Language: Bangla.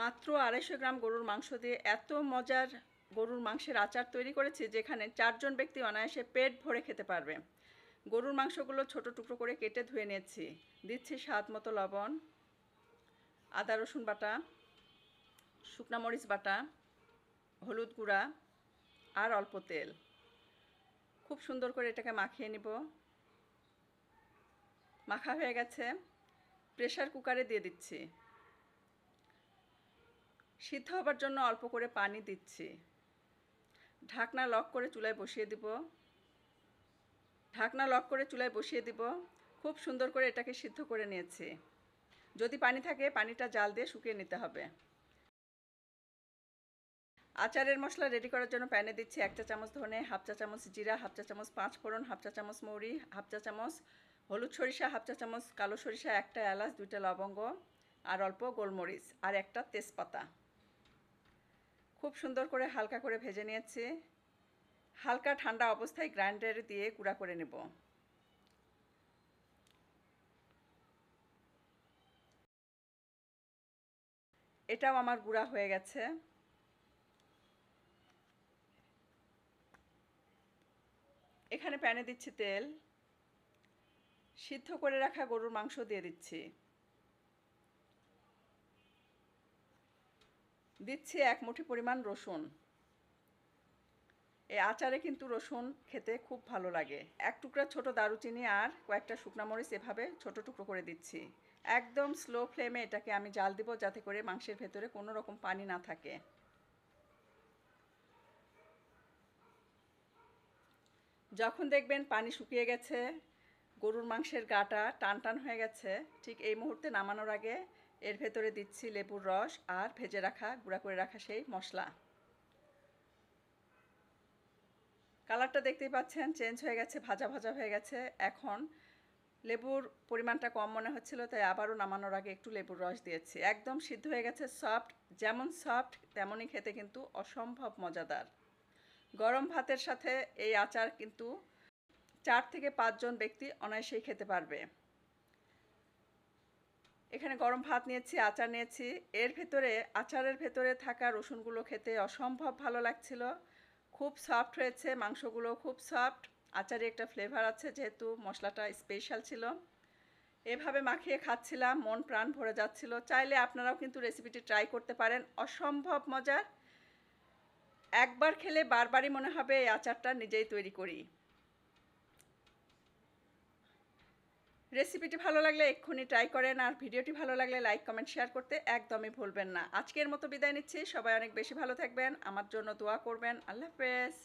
মাত্র 250 গ্রাম গরুর মাংস দিয়ে এত মজার গরুর মাংসের আচার তৈরি করেছি যেখানে 4 জন ব্যক্তি অনায়াসে পেট ভরে খেতে পারবে। গরুর মাংসগুলো ছোট টুকরো করে কেটে ধুয়ে নিয়েছি। দিচ্ছি স্বাদ মতো লবণ, আদা রসুন বাটা, শুকনা মরিচ বাটা, হলুদ গুঁড়া আর অল্প তেল। খুব সুন্দর করে এটাকে মাখিয়ে নিব। মাখা হয়ে গেছে, প্রেসার কুকারে দিয়ে দিচ্ছি। সিদ্ধ হবার জন্য অল্প করে পানি দিচ্ছি। ঢাকনা লক করে চুলায় বসিয়ে দিব। খুব সুন্দর করে এটাকে সিদ্ধ করে নিয়েছি। যদি পানি থাকে পানিটা জাল দিয়ে শুকিয়ে নিতে হবে। আচারের মশলা রেডি করার জন্য প্যানে দিচ্ছি 1 চা চামচ ধনে, হাফ চা চামচ জিরা, হাফ চা চামচ পাঁচফোড়ন, হাফ চা চামচ মৌরি, হাফ চা চামচ হলুদ সরিষা, হাফ চা চামচ কালো সরিষা, 1টা এলাচ, 2টা লবঙ্গ আর অল্প গোলমরিচ আর 1টা তেজপাতা। খুব সুন্দর করে হালকা করে ভেজে নিয়েছি। হালকা ঠান্ডা অবস্থায় গ্রাইন্ডারে দিয়ে গুঁড়া করে নেব। এটাও আমার গুঁড়া হয়ে গেছে। এখানে প্যানে দিচ্ছি তেল। সিদ্ধ করে রাখা গরুর মাংস দিয়ে দিচ্ছি। দিচ্ছি 1 মুঠি পরিমাণ রসুন। এই আচারে কিন্তু রসুন খেতে খুব ভালো লাগে। 1 টুকরা ছোট দারুচিনি আর কয়েকটা শুকনা মরিচ এভাবে ছোট টুকরো করে দিচ্ছি। একদম স্লো ফ্লেমে এটাকে আমি জাল দিব যাতে করে মাংসের ভেতরে কোনো রকম পানি না থাকে। যখন দেখবেন পানি শুকিয়ে গেছে, গরুর মাংসের গাটা টান টান হয়ে গেছে, ঠিক এই মুহূর্তে নামানোর আগে এর ভেতরে দিচ্ছি লেবুর রস আর ভেজে রাখা গুঁড়া করে রাখা সেই মশলা। কালারটা দেখতেই পাচ্ছেন চেঞ্জ হয়ে গেছে, ভাজা ভাজা হয়ে গেছে। এখন লেবুর পরিমাণটা কম মনে হচ্ছিল তাই আবারও নামানোর আগে একটু লেবুর রস দিয়েছি। একদম সিদ্ধ হয়ে গেছে, সফট। যেমন সফট তেমনই খেতে কিন্তু অসম্ভব মজাদার। গরম ভাতের সাথে এই আচার কিন্তু 4 থেকে 5 জন ব্যক্তি অনায়াসেই খেতে পারবে। এখানে গরম ভাত নিয়েছি, আচার নিয়েছি। আচারের ভেতরে থাকা রসুনগুলো খেতে অসম্ভব ভালো লাগছিল। খুব সফট হয়েছে, মাংসগুলো খুব সফট। আচারে একটা ফ্লেভার আছে যেহেতু মশলাটা স্পেশাল ছিল। এভাবে মাখিয়ে খাচ্ছিলাম, মন প্রাণ ভরে যাচ্ছিল। চাইলে আপনারাও কিন্তু রেসিপিটি ট্রাই করতে পারেন, অসম্ভব মজার। একবার খেলে বারবারই মনে হবে এই আচারটা নিজেই তৈরি করি। রেসিপিটি ভালো লাগলে এক্ষুনি ট্রাই করেন, আর ভিডিওটি ভালো লাগলে লাইক কমেন্ট শেয়ার করতে একদমই ভুলবেন না। আজকের মতো বিদায় নিচ্ছি। সবাই অনেক বেশি ভালো থাকবেন, আমার জন্য দোয়া করবেন। আল্লাহ হাফেজ।